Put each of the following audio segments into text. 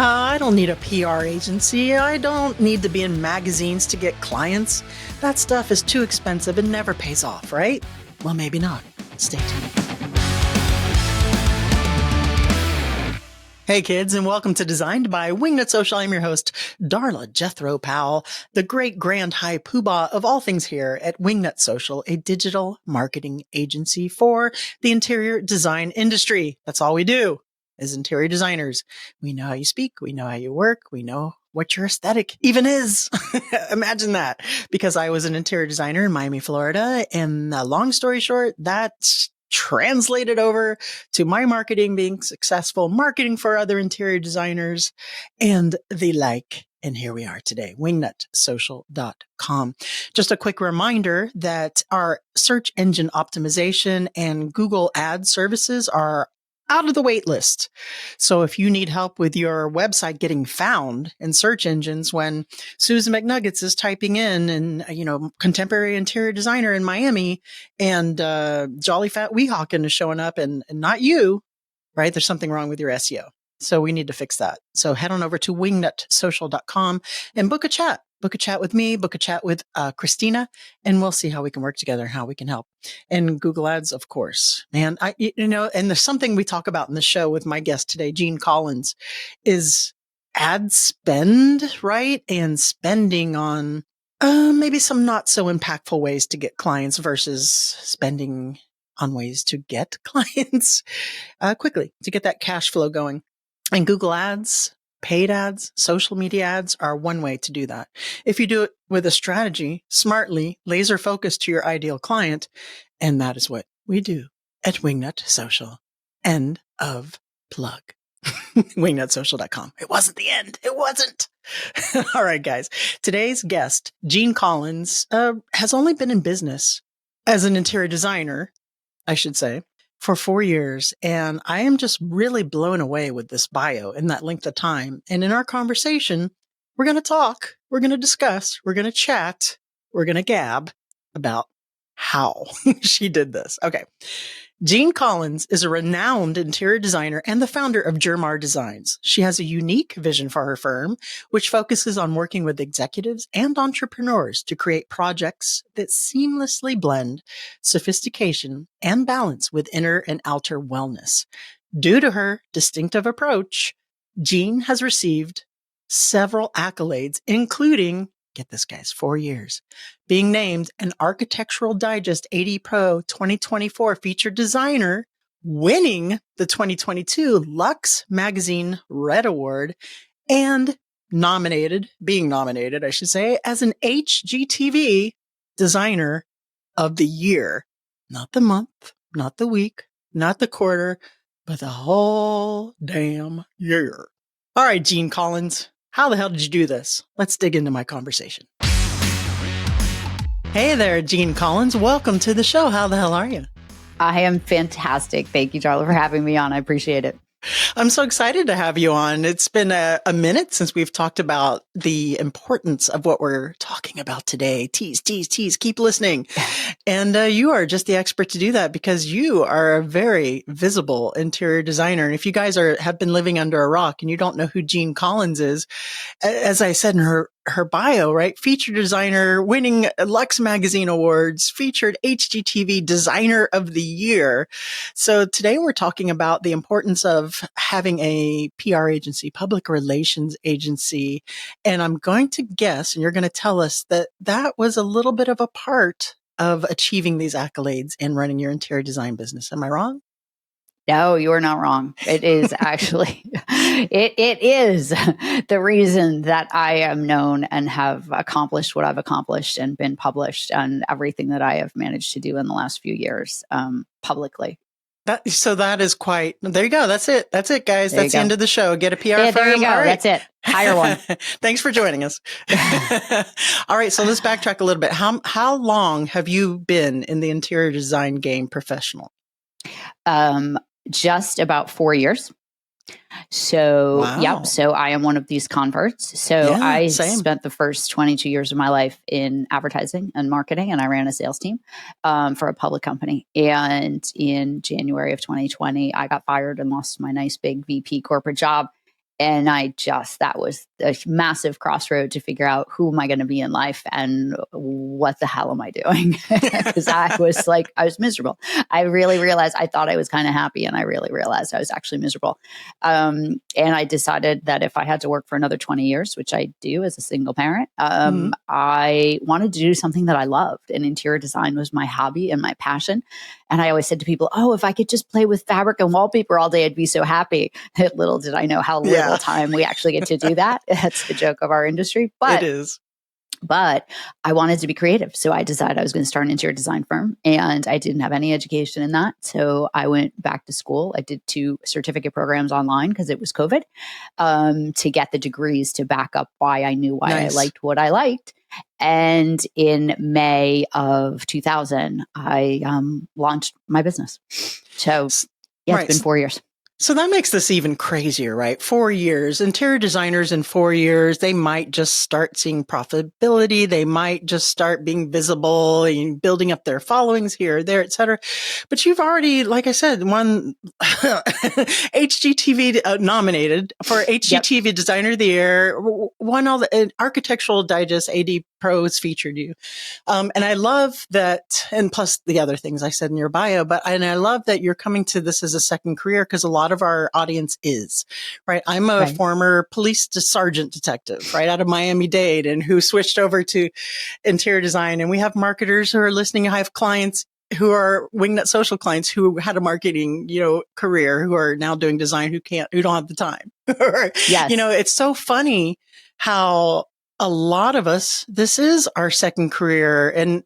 I don't need a PR agency. I don't need to be in magazines to get clients. That stuff is too expensive and never pays off, right? Well, maybe not. Stay tuned. Hey kids, and welcome to Designed by Wingnut Social. I'm your host, Darla Jethro Powell, the great grand high poobah of all things here at Wingnut Social, a digital marketing agency for the interior design industry. That's all we do as interior designers. We know how you speak, we know how you work, we know what your aesthetic even is. Imagine that. Because I was an interior designer in Miami, Florida, and long story short, that's translated over to my marketing being successful, marketing for other interior designers and the like. And here we are today, wingnutsocial.com. Just a quick reminder that our search engine optimization and Google ad services are out of the wait list. So if you need help with your website getting found in search engines when Susan McNuggets is typing in and, contemporary interior designer in Miami and Jolly Fat Weehawken is showing up and not you, right? There's something wrong with your SEO. So we need to fix that. So head on over to wingnutsocial.com and book a chat. Book a chat with me, book a chat with Christina, and we'll see how we can work together, how we can help. And Google Ads, of course. Man, and there's something we talk about in the show with my guest today, Jeanne Collins, is ad spend, right? And spending on maybe some not so impactful ways to get clients versus spending on ways to get clients quickly, to get that cash flow going. And Google Ads, paid ads, social media ads are one way to do that. If you do it with a strategy, smartly, laser focused to your ideal client, and that is what we do at Wingnut Social. End of plug. Wingnutsocial.com. It wasn't the end. It wasn't. All right, guys. Today's guest, Jeanne Collins, has only been in business as an interior designer, I should say, for 4 years. And I am just really blown away with this bio in that length of time. And in our conversation, we're going to talk, we're going to discuss, we're going to chat, we're going to gab about how she did this. Okay. Jeanne Collins is a renowned interior designer and the founder of JerMar Designs. She has a unique vision for her firm, which focuses on working with executives and entrepreneurs to create projects that seamlessly blend sophistication and balance with inner and outer wellness. Due to her distinctive approach, Jeanne has received several accolades, including, get this, guys, 4 years, being named an Architectural Digest 80 Pro 2024 featured designer, winning the 2022 Luxe Magazine Red Award, and being nominated, I should say, as an HGTV Designer of the Year. Not the month, not the week, not the quarter, but the whole damn year. All right, Jeanne Collins. How the hell did you do this? Let's dig into my conversation. Hey there, Jeanne Collins. Welcome to the show. How the hell are you? I am fantastic. Thank you, Darla, for having me on. I appreciate it. I'm so excited to have you on. It's been a minute since we've talked about the importance of what we're talking about today. Tease, keep listening. And you are just the expert to do that because you are a very visible interior designer. And if you guys have been living under a rock and you don't know who Jeanne Collins is, as I said in her bio, right? Featured designer, winning Luxe Magazine Awards, featured HGTV Designer of the Year. So today we're talking about the importance of having a PR agency, public relations agency. And I'm going to guess, and you're going to tell us that was a little bit of a part of achieving these accolades and running your interior design business. Am I wrong? No, you're not wrong. It is actually, it is the reason that I am known and have accomplished what I've accomplished and been published and everything that I have managed to do in the last few years publicly. So that is quite, there you go. That's it, guys. That's the end of the show. Get a PR firm. There you go. All right. That's it. Hire one. Thanks for joining us. All right. So let's backtrack a little bit. How long have you been in the interior design game professional? Just about 4 years. So, wow. Yep. So I am one of these converts. So yeah, I same. spent the first 22 years of my life in advertising and marketing, and I ran a sales team for a public company. And in January of 2020, I got fired and lost my nice big VP corporate job. And that was a massive crossroad to figure out who am I going to be in life and what the hell am I doing? Because I was miserable. I really realized I thought I was kind of happy, and I really realized I was actually miserable. And I decided that if I had to work for another 20 years, which I do as a single parent, I wanted to do something that I loved. And interior design was my hobby and my passion. And I always said to people, oh, if I could just play with fabric and wallpaper all day, I'd be so happy. Little did I know how little time we actually get to do that. That's the joke of our industry. But it is. But I wanted to be creative. So I decided I was going to start an interior design firm, and I didn't have any education in that. So I went back to school. I did 2 certificate programs online because it was COVID, to get the degrees to back up why I knew why I liked what I liked. And in May of 2000, I launched my business. So yeah, it's been 4 years. So that makes this even crazier, right? 4 years. Interior designers in 4 years, they might just start seeing profitability. They might just start being visible and building up their followings here, there, et cetera. But you've already, like I said, won HGTV nominated for HGTV Designer of the Year, won all the Architectural Digest AD Pros featured you. And I love that, and plus the other things I said in your bio, and I love that you're coming to this as a second career, because a lot of our audience is, right? I'm a former police sergeant detective, right, out of Miami-Dade, and who switched over to interior design. And we have marketers who are listening. I have clients who are Wingnut social clients who had a marketing, career, who are now doing design, who don't have the time. Yes. It's so funny how a lot of us, this is our second career. And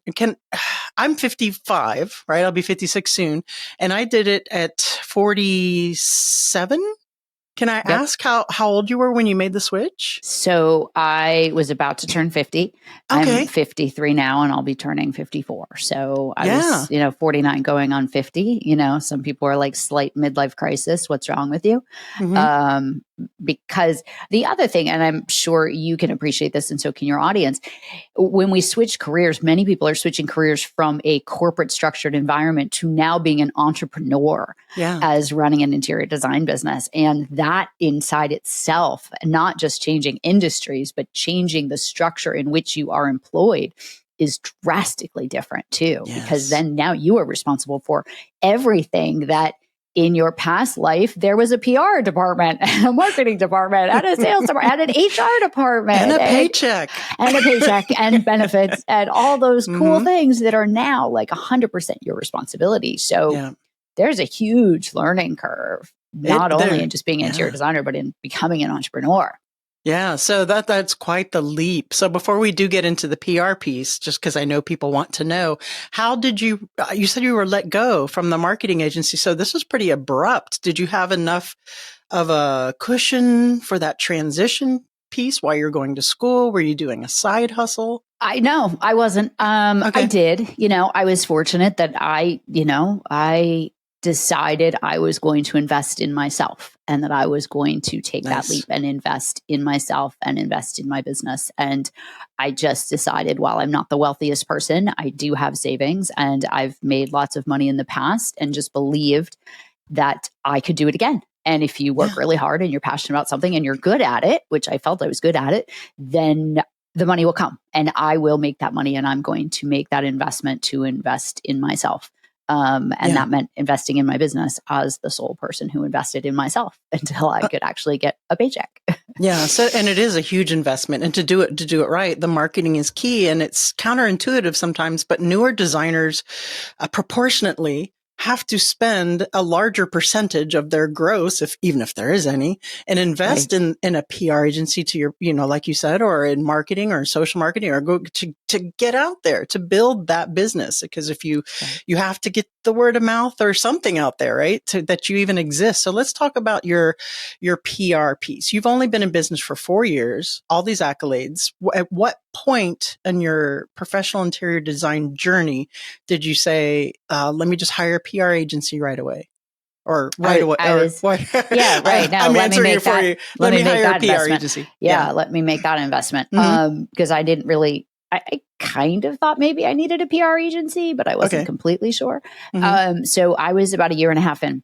I'm 55, right? I'll be 56 soon. And I did it at 47. Can I ask how old you were when you made the switch? So I was about to turn 50. Okay. I'm 53 now, and I'll be turning 54. So I was, 49 going on 50. Some people are like slight midlife crisis. What's wrong with you? Mm-hmm. Because the other thing, and I'm sure you can appreciate this, and so can your audience, when we switch careers, many people are switching careers from a corporate structured environment to now being an entrepreneur as running an interior design business. And that inside itself, not just changing industries, but changing the structure in which you are employed, is drastically different too. Because then now you are responsible for everything that in your past life, there was a PR department, and a marketing department, and a sales department, and an HR department. And a paycheck. And benefits, and all those cool things that are now like 100% your responsibility. So there's a huge learning curve, not only in just being an interior designer, but in becoming an entrepreneur. Yeah, so that's quite the leap. So before we do get into the PR piece, just because I know people want to know, how did you said you were let go from the marketing agency. So this was pretty abrupt. Did you have enough of a cushion for that transition piece while you're going to school? Were you doing a side hustle? No, I wasn't. I did. I was fortunate that I decided I was going to invest in myself, and that I was going to take that leap and invest in myself and invest in my business. And I just decided, while I'm not the wealthiest person, I do have savings, and I've made lots of money in the past, and just believed that I could do it again. And if you work really hard and you're passionate about something and you're good at it, which I felt I was good at it, then the money will come, and I will make that money, and I'm going to make that investment to invest in myself. That meant investing in my business as the sole person who invested in myself until I could actually get a paycheck. So, and it is a huge investment, and to do it right, the marketing is key, and it's counterintuitive sometimes, but newer designers proportionately have to spend a larger percentage of their gross, even if there is any, and invest in a PR agency to your, like you said, or in marketing or social marketing, or go to get out there to build that business. Because if you have to get the word of mouth or something out there, right, that you even exist. So let's talk about your PR piece. You've only been in business for 4 years, all these accolades. At what point in your professional interior design journey did you say, let me just hire a PR agency right away? Or right away? Yeah, right. Now, I'm let me answering make it for that, you. Let me hire that a PR investment. agency. Yeah, let me make that investment. Because I didn't really, I kind of thought maybe I needed a PR agency, but I wasn't completely sure. So I was about a year and a half in.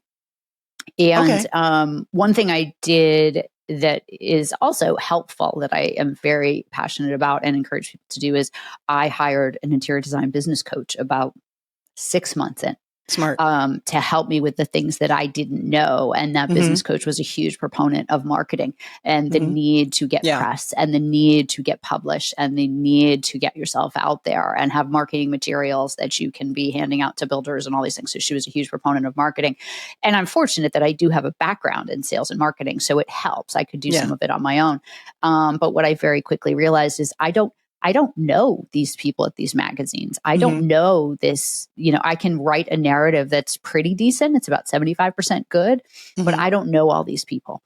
And one thing I did that is also helpful that I am very passionate about and encourage people to do is I hired an interior design business coach about 6 months in. Smart. To help me with the things that I didn't know. And that business coach was a huge proponent of marketing and the need to get press and the need to get published and the need to get yourself out there and have marketing materials that you can be handing out to builders and all these things. So she was a huge proponent of marketing. And I'm fortunate that I do have a background in sales and marketing. So it helps. I could do some of it on my own. But what I very quickly realized is I don't know these people at these magazines. I don't know this, I can write a narrative that's pretty decent. It's about 75% good, but I don't know all these people.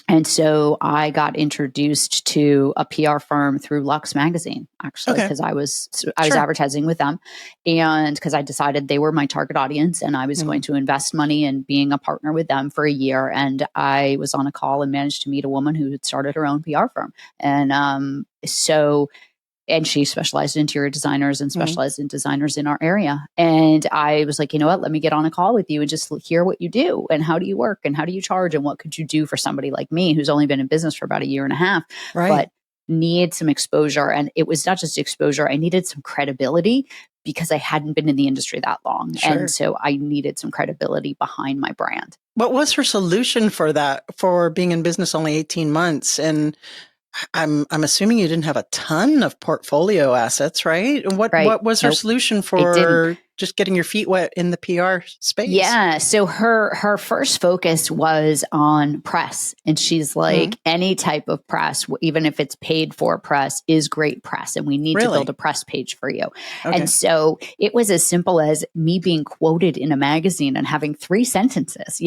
And so I got introduced to a PR firm through Luxe Magazine, actually, because I was advertising with them, and because I decided they were my target audience, and I was going to invest money in being a partner with them for a year. And I was on a call and managed to meet a woman who had started her own PR firm, and she specialized in interior designers and specialized in designers in our area. And I was like, you know what, let me get on a call with you and just hear what you do and how do you work and how do you charge and what could you do for somebody like me who's only been in business for about a year and a half, but need some exposure. And it was not just exposure. I needed some credibility because I hadn't been in the industry that long. And so I needed some credibility behind my brand. What was her solution for that, for being in business only 18 months? And I'm assuming you didn't have a ton of portfolio assets, right? And what was her solution for just getting your feet wet in the PR space? Yeah. So her first focus was on press. And she's like, any type of press, even if it's paid for press, is great press. And we need to build a press page for you. And so it was as simple as me being quoted in a magazine and having 3 sentences,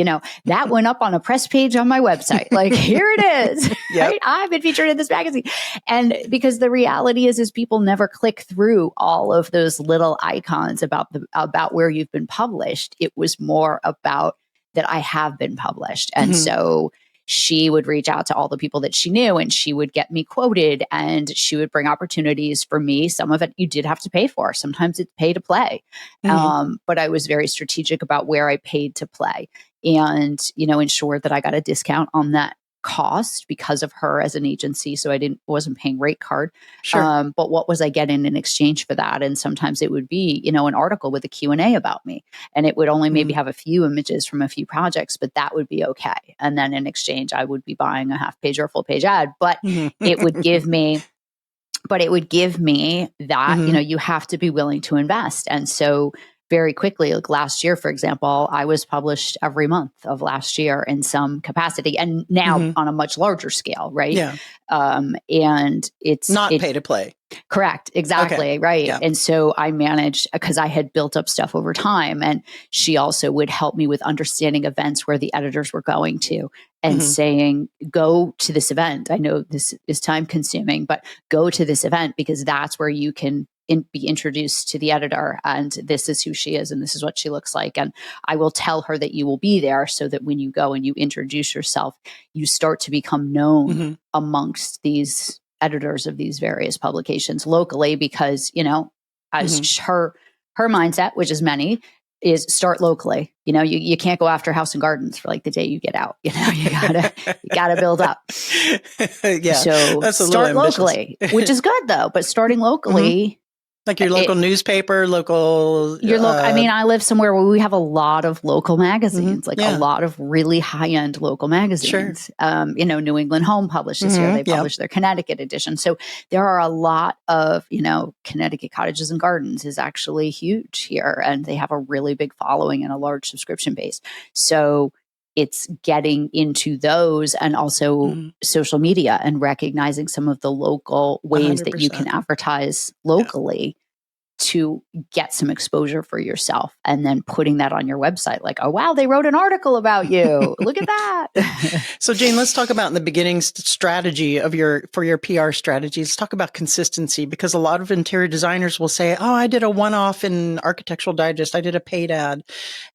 that went up on a press page on my website. Like, here it is. Right? I've been featured in this magazine. And because the reality is people never click through all of those little icons about where you've been published. It was more about that I have been published. And so she would reach out to all the people that she knew and she would get me quoted and she would bring opportunities for me. Some of it you did have to pay for. Sometimes it's pay to play. But I was very strategic about where I paid to play and, ensured that I got a discount on that cost because of her as an agency. So wasn't paying rate card. But what was I getting in exchange for that? And sometimes it would be, an article with a Q&A about me. And it would only maybe have a few images from a few projects, but that would be okay. And then in exchange, I would be buying a half page or a full page ad, but it would give me that, you have to be willing to invest. And so very quickly, like last year, for example, I was published every month of last year in some capacity and now on a much larger scale, right? Yeah. And it's not pay to play. Correct. Exactly. Okay. Right. Yeah. And so I managed because I had built up stuff over time and she also would help me with understanding events where the editors were going to and saying, go to this event. I know this is time consuming, but go to this event because that's where you can be introduced to the editor and this is who she is and this is what she looks like. And I will tell her that you will be there so that when you go and you introduce yourself, you start to become known amongst these editors of these various publications locally because, as her mindset, which is many, is start locally. You can't go after House and Gardens for like the day you get out. You gotta build up. So that's start locally, which is good though. But starting locally, like your local newspaper, local. I live somewhere where we have a lot of local magazines, a lot of really high end local magazines. New England Home publishes here; they publish their Connecticut edition. So there are a lot of Connecticut Cottages and Gardens is actually huge here, and they have a really big following and a large subscription base. So it's getting into those and also social media and recognizing some of the local ways 100%. That you can advertise locally to get some exposure for yourself and then putting that on your website. Like, oh, wow, they wrote an article about you. Look at that. So Jeanne, let's talk about in the beginning strategy for your PR strategies. Let's talk about consistency because a lot of interior designers will say, oh, I did a one-off in Architectural Digest. I did a paid ad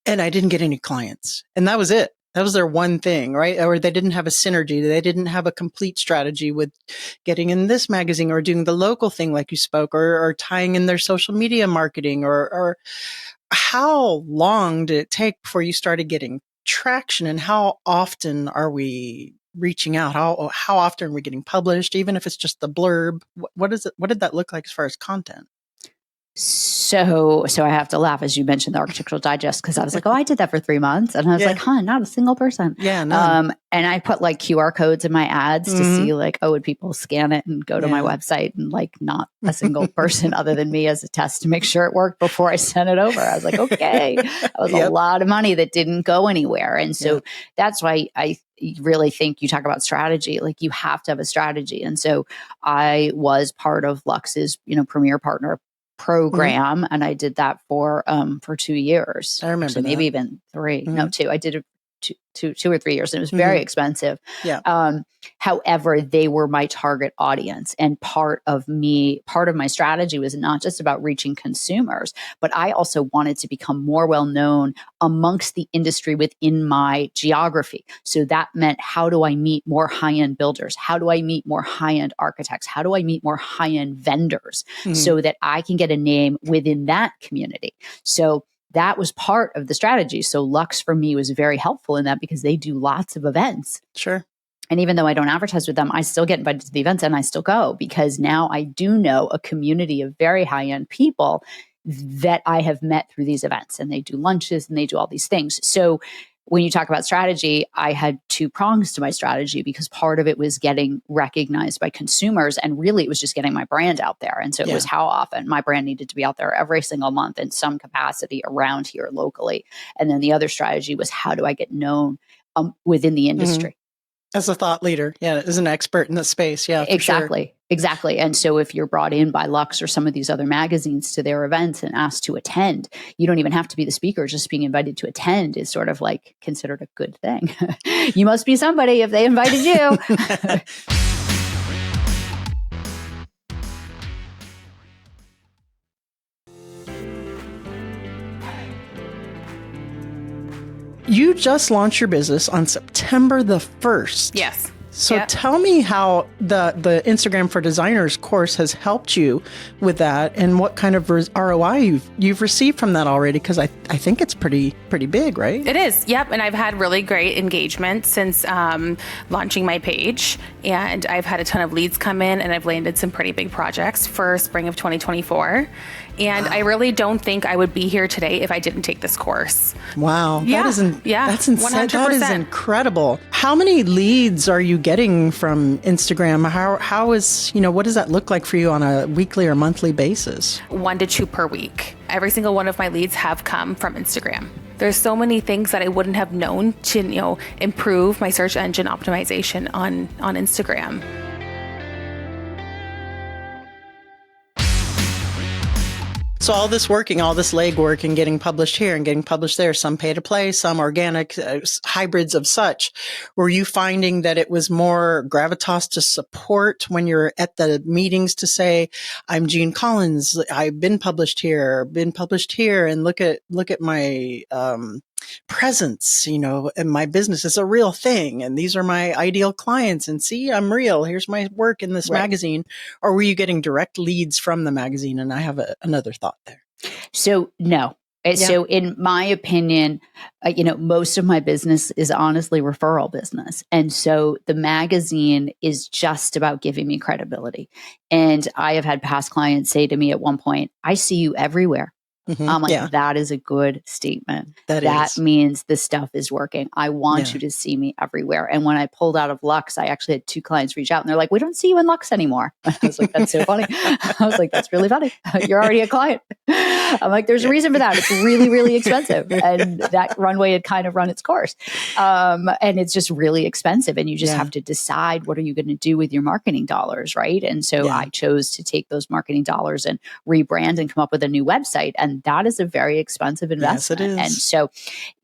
and I didn't get any clients. And that was it. That was their one thing, right? Or they didn't have a synergy. They didn't have a complete strategy with getting in this magazine or doing the local thing like you spoke or tying in their social media marketing or how long did it take before you started getting traction and how often are we reaching out? How often are we getting published? Even if it's just the blurb, what is it? What did that look like as far as content? So I have to laugh as you mentioned the Architectural Digest, because I was like, oh, I did that for 3 months. And I was like, not a single person. Yeah, none. And I put like QR codes in my ads to see like, oh, would people scan it and go to my website, and like not a single person other than me as a test to make sure it worked before I sent it over. I was like, okay, that was a lot of money that didn't go anywhere. And so that's why I really think you talk about strategy, like you have to have a strategy. And so I was part of Luxe's, premier partner program. And I did that for 2 years. I remember so maybe even 3, no, 2. I did it 2 or 3 years, and it was very expensive. Yeah. However, they were my target audience. And part of my strategy was not just about reaching consumers, but I also wanted to become more well-known amongst the industry within my geography. So that meant, how do I meet more high-end builders? How do I meet more high-end architects? How do I meet more high-end vendors so that I can get a name within that community? So that was part of the strategy. So Luxe for me was very helpful in that, because they do lots of events. Sure. And even though I don't advertise with them, I still get invited to the events and I still go, because now I do know a community of very high-end people that I have met through these events, and they do lunches and they do all these things. So when you talk about strategy, I had 2 prongs to my strategy, because part of it was getting recognized by consumers, and really it was just getting my brand out there. And so it was how often my brand needed to be out there every single month in some capacity around here locally. And then the other strategy was, how do I get known within the industry? As a thought leader, as an expert in the space, Exactly. And so if you're brought in by Luxe or some of these other magazines to their events and asked to attend, you don't even have to be the speaker. Just being invited to attend is sort of like considered a good thing. You must be somebody if they invited you. You just launched your business on September the 1st. Yes. So tell me how the Instagram for Designers course has helped you with that, and what kind of ROI you've received from that already, because I think it's pretty big, right? It is. Yep. And I've had really great engagement since launching my page, and I've had a ton of leads come in, and I've landed some pretty big projects for spring of 2024. And I really don't think I would be here today if I didn't take this course. Wow. That's insane. 100%. That is incredible. How many leads are you getting from Instagram? How is, what does that look like for you on a weekly or monthly basis? 1 to 2 per week. Every single one of my leads have come from Instagram. There's so many things that I wouldn't have known to, improve my search engine optimization on Instagram. So all this legwork and getting published here and getting published there, some pay to play, some organic, hybrids of such. Were you finding that it was more gravitas to support when you're at the meetings to say, I'm Jeanne Collins, I've been published here, and look at my, presence, and my business is a real thing, and these are my ideal clients, and see, I'm real. Here's my work in this magazine. Or were you getting direct leads from the magazine? And I have another thought there. So no. So in my opinion, most of my business is honestly referral business. And so the magazine is just about giving me credibility. And I have had past clients say to me at one point, I see you everywhere. I'm like, that is a good statement. That means this stuff is working. I want you to see me everywhere. And when I pulled out of Luxe, I actually had 2 clients reach out and they're like, we don't see you in Luxe anymore. I was like, that's so funny. I was like, that's really funny. You're already a client. I'm like, there's a reason for that. It's really, really expensive. And that runway had kind of run its course. And it's just really expensive. And you just have to decide, what are you going to do with your marketing dollars, right? And so I chose to take those marketing dollars and rebrand and come up with a new website. And that is a very expensive investment. Yes, it is. And so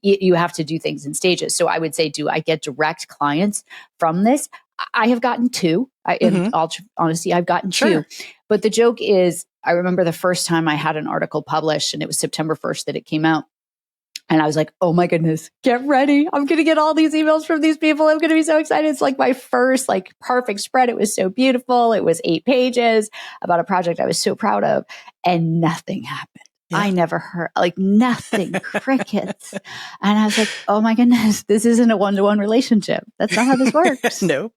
you have to do things in stages. So I would say, do I get direct clients from this? I have gotten 2. In all honesty, I've gotten 2. But the joke is, I remember the first time I had an article published, and it was September 1st that it came out. And I was like, oh my goodness, get ready. I'm going to get all these emails from these people. I'm going to be so excited. It's like my first perfect spread. It was so beautiful. It was 8 pages about a project I was so proud of, and nothing happened. Yeah. I never heard, like nothing, crickets. And I was like, oh my goodness, this isn't a one-to-one relationship. That's not how this works. No,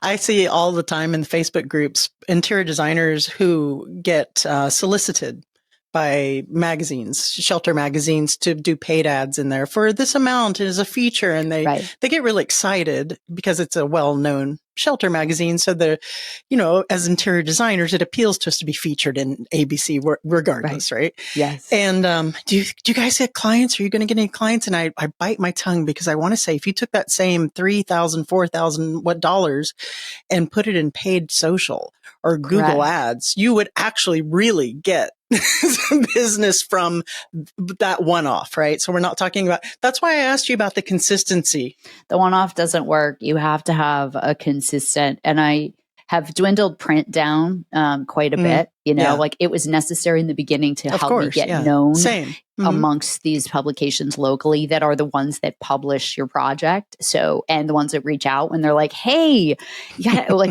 I see all the time in the Facebook groups, interior designers who get solicited by magazines, shelter magazines, to do paid ads in there for this amount as a feature. And they get really excited because it's a well-known shelter magazine. So as interior designers, it appeals to us to be featured in ABC regardless. Right. Yes. And, do you guys get clients? Are you going to get any clients? And I bite my tongue because I want to say, if you took that same $3,000, $4,000 dollars and put it in paid social or Google ads, you would actually really get some business from that one-off, right? So we're not talking about, that's why I asked you about the consistency. The one-off doesn't work. You have to have a consistent, and I have dwindled print down quite a bit. Like it was necessary in the beginning to help me get known amongst these publications locally that are the ones that publish your project. So, and the ones that reach out when they're like, hey,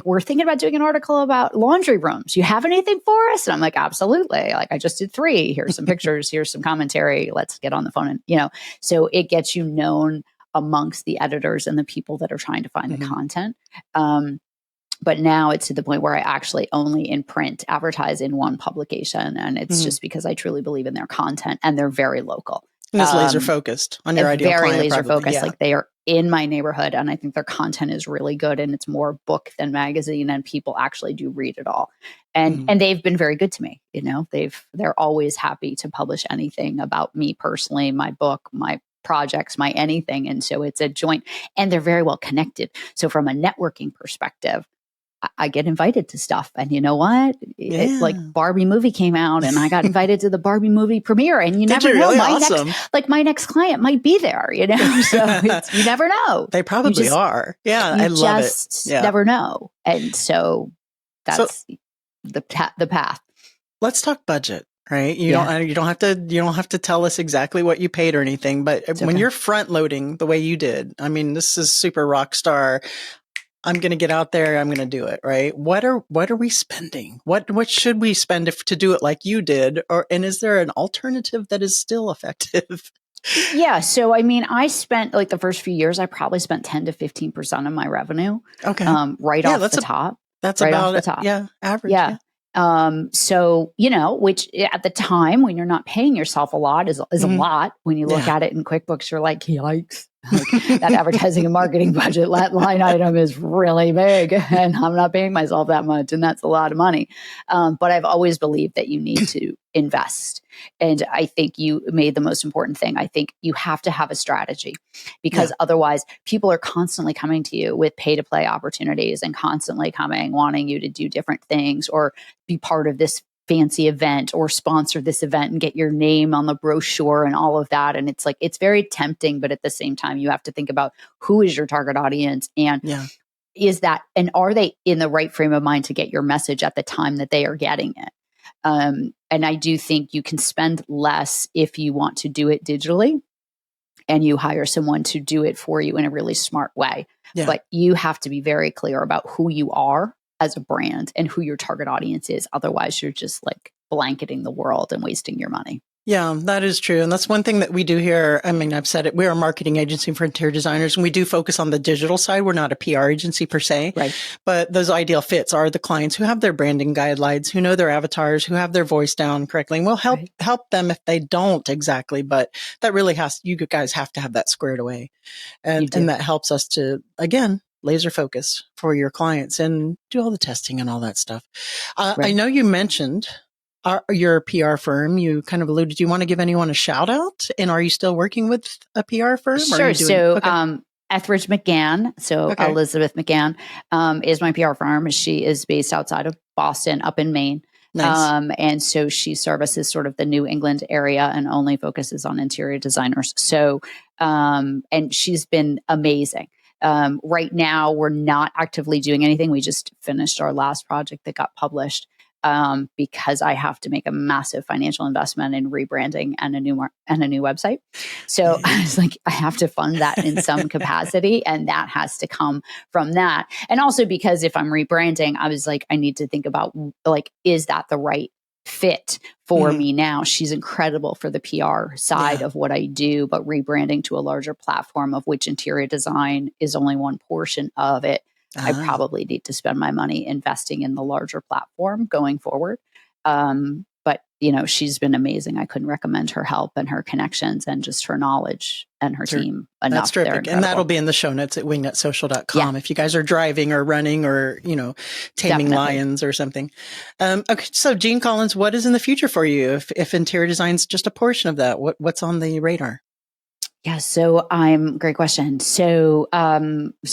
we're thinking about doing an article about laundry rooms. You have anything for us? And I'm like, absolutely. Like I just did 3. Here's some pictures. Here's some commentary. Let's get on the phone. And, so it gets you known amongst the editors and the people that are trying to find the content. But now it's to the point where I actually only in print advertise in one publication. And it's just because I truly believe in their content and they're very local. And it's laser focused on your ideal client. Very laser focused. Yeah. Like they are in my neighborhood and I think their content is really good and it's more book than magazine and people actually do read it all. And they've been very good to me. They're always happy to publish anything about me personally, my book, my projects, my anything. And so it's a joint and they're very well connected. So from a networking perspective, I get invited to stuff. And you know what? It's like Barbie movie came out and I got invited to the Barbie movie premiere. And you never know. Really? My next client might be there, So you never know. They probably are. Yeah, I love it. You never know. And so that's the path. Let's talk budget. Right. You don't have to tell us exactly what you paid or anything, but when you're front loading the way you did, I mean, this is super rock star. I'm going to get out there. I'm going to do it. Right. What are we spending? What should we spend to do it like you did? And is there an alternative that is still effective? Yeah. So, I mean, I spent the first few years, I probably spent 10 to 15% of my revenue. Okay. Right off the top. That's right about off the top. Yeah. Average. Yeah. So, which at the time when you're not paying yourself a lot is a lot. When you look at it in QuickBooks, you're like, yikes. That advertising and marketing budget line item is really big and I'm not paying myself that much. And that's a lot of money. But I've always believed that you need to invest. And I think you made the most important thing. I think you have to have a strategy because otherwise people are constantly coming to you with pay to play opportunities and constantly coming, wanting you to do different things or be part of this fancy event or sponsor this event and get your name on the brochure and all of that. And it's it's very tempting, but at the same time, you have to think about who is your target audience and and are they in the right frame of mind to get your message at the time that they are getting it? And I do think you can spend less if you want to do it digitally and you hire someone to do it for you in a really smart way. Yeah. But you have to be very clear about who you are as a brand and who your target audience is. Otherwise, you're just blanketing the world and wasting your money. Yeah, that is true. And that's one thing that we do here. I mean, I've said it. We're a marketing agency for interior designers, and we do focus on the digital side. We're not a PR agency per se. Right. But those ideal fits are the clients who have their branding guidelines, who know their avatars, who have their voice down correctly. And we'll help them if they don't exactly. But that really you guys have to have that squared away. And that helps us to, again, laser focus for your clients and do all the testing and all that stuff. I know you mentioned your PR firm. You kind of alluded. Do you want to give anyone a shout out? And are you still working with a PR firm? Sure. Etheridge McGann. Elizabeth McGann is my PR firm. She is based outside of Boston, up in Maine. Nice. And so she services sort of the New England area and only focuses on interior designers. So, and she's been amazing. Right now, we're not actively doing anything. We just finished our last project that got published because I have to make a massive financial investment in rebranding and a new website. So I was like, I have to fund that in some capacity, and that has to come from that. And also because if I'm rebranding, I was like, I need to think about is that the right fit for me now. She's incredible for the PR side of what I do, but rebranding to a larger platform, of which interior design is only one portion of it. I probably need to spend my money investing in the larger platform going forward. But, she's been amazing. I couldn't recommend her help and her connections and just her knowledge and her team enough. That's terrific. And that'll be in the show notes at wingnutsocial.com if you guys are driving or running or, taming lions or something. Okay. So Jeanne Collins, what is in the future for you? If interior design's just a portion of that, what's on the radar? Yeah. So great question. So I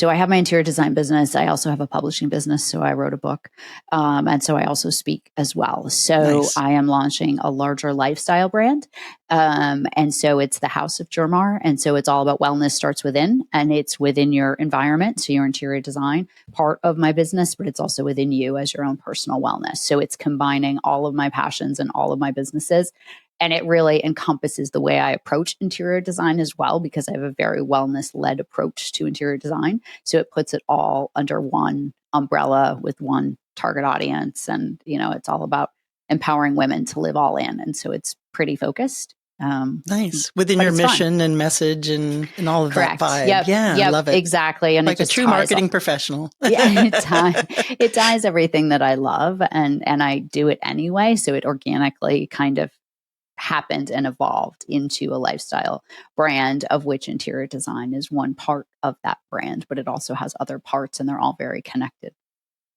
have my interior design business. I also have a publishing business. So I wrote a book. And so I also speak as well. So I am launching a larger lifestyle brand. And so it's the House of JerMar. And so it's all about wellness starts within, and it's within your environment. So your interior design part of my business, but it's also within you as your own personal wellness. So it's combining all of my passions and all of my businesses. And it really encompasses the way I approach interior design as well, because I have a very wellness-led approach to interior design. So it puts it all under one umbrella with one target audience. And, it's all about empowering women to live all in. And so it's pretty focused. Nice. Within your mission and message and all of that vibe. Yep. I love it. Exactly. And like a true marketing professional. It ties everything that I love, and I do it anyway. So it organically kind of happened and evolved into a lifestyle brand, of which interior design is one part of that brand, but it also has other parts, and they're all very connected.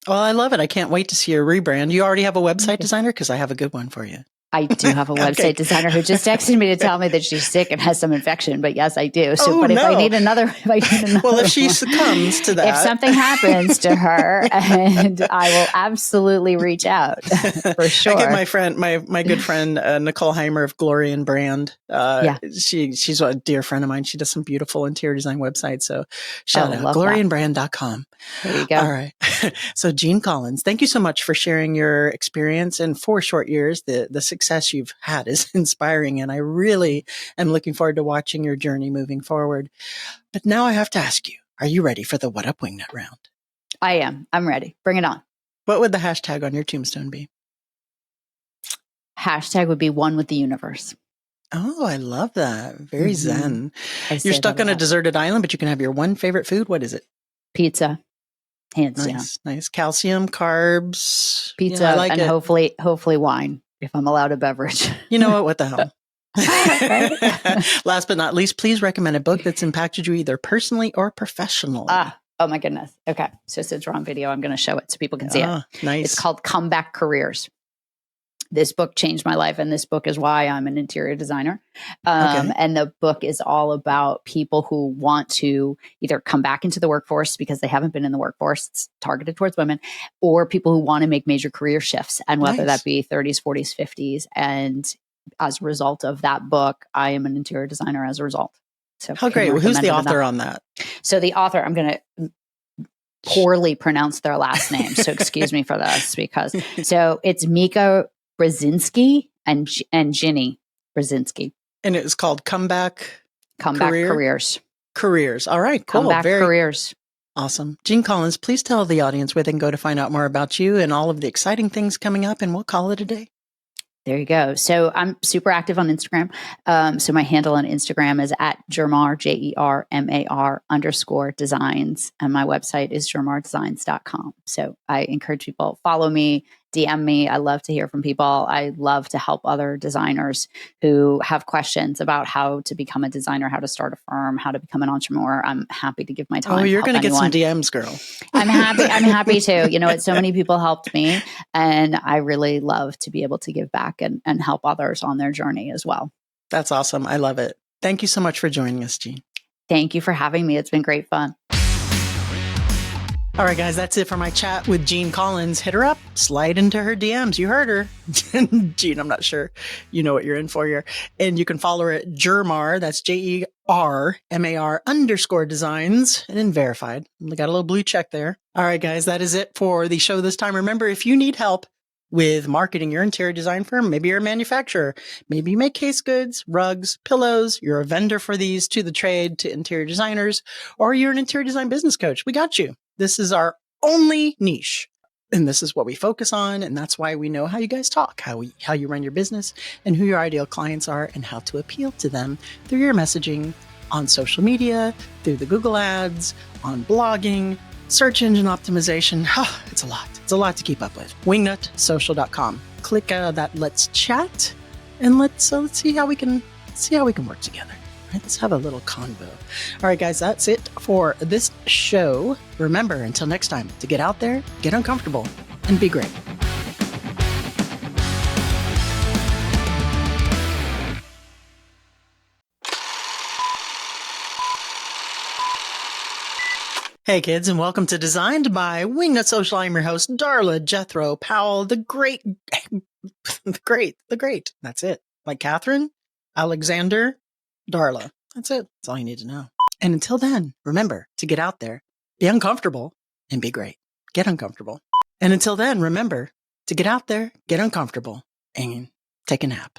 Well, I love it. I can't wait to see your rebrand. You already have a website designer? Because I have a good one for you. I do have a website designer who just texted me to tell me that she's sick and has some infection, but yes, I do. So, if I need another, well, if she succumbs to that, if something happens to her, and I will absolutely reach out for sure. I get my friend, my good friend, Nicole Heimer of Glory and Brand. She's a dear friend of mine. She does some beautiful interior design websites. So shout out gloryandbrand.com. There you go. All right. So Jeanne Collins, thank you so much for sharing your experience. And 4 short years, the success you've had is inspiring. And I really am looking forward to watching your journey moving forward. But now I have to ask you, are you ready for the What Up Wingnut round? I am. I'm ready. Bring it on. What would the hashtag on your tombstone be? Hashtag would be one with the universe. Oh, I love that. Very zen. You're stuck on a deserted island, but you can have your one favorite food. What is it? Pizza. Hands down. Nice. Calcium, carbs. Pizza, and hopefully wine, if I'm allowed a beverage. You know what? What the hell? Last but not least, please recommend a book that's impacted you either personally or professionally. Oh my goodness. Okay. So since we're on video, I'm going to show it so people can see it. Nice. It's called Comeback Careers. This book changed my life, and this book is why I'm an interior designer. And the book is all about people who want to either come back into the workforce because they haven't been in the workforce. It's targeted towards women, or people who want to make major career shifts, and whether that be 30s, 40s, 50s. And as a result of that book, I am an interior designer as a result. So how great. Who's the author on that? So the author, I'm going to poorly pronounce their last name. So excuse me for this, because so it's Mika Brzezinski and Jeanne Brzezinski. And it was called Comeback Careers. Careers. All right, cool. Comeback Careers. Awesome. Jeanne Collins, please tell the audience where they can go to find out more about you and all of the exciting things coming up, and we'll call it a day. There you go. So I'm super active on Instagram. So my handle on Instagram is at JerMar, JerMar _designs. And my website is JerMarDesigns.com. So I encourage people, follow me, DM me. I love to hear from people. I love to help other designers who have questions about how to become a designer, how to start a firm, how to become an entrepreneur. I'm happy to give my time. Oh, you're going to get some DMs, girl. I'm happy to. So many people helped me, and I really love to be able to give back and help others on their journey as well. That's awesome. I love it. Thank you so much for joining us, Jeanne. Thank you for having me. It's been great fun. All right, guys, that's it for my chat with Jeanne Collins. Hit her up, slide into her DMs. You heard her. Jeanne, I'm not sure you know what you're in for here. And you can follow her at JerMar, that's JerMar _designs, and then verified. We got a little blue check there. All right, guys, that is it for the show this time. Remember, if you need help with marketing your interior design firm, maybe you're a manufacturer, maybe you make case goods, rugs, pillows, you're a vendor for these to the trade, to interior designers, or you're an interior design business coach, we got you. This is our only niche. And this is what we focus on. And that's why we know how you guys talk, how you run your business, and who your ideal clients are, and how to appeal to them through your messaging on social media, through the Google ads, on blogging, search engine optimization. It's a lot. It's a lot to keep up with. Wingnutsocial.com. Click that Let's Chat, and let's see how we can work together. Right, let's have a little convo. All right, guys, that's it for this show. Remember, until next time, to get out there, get uncomfortable, and be great. Hey kids, and welcome to Designed by Wingnut Social. I'm your host, Darla Jethro Powell, the great. That's it. Like Catherine, Alexander, Darla. That's it. That's all you need to know. And until then, remember to get out there, be uncomfortable, and be great. Get uncomfortable. And until then, remember to get out there, get uncomfortable, and take a nap.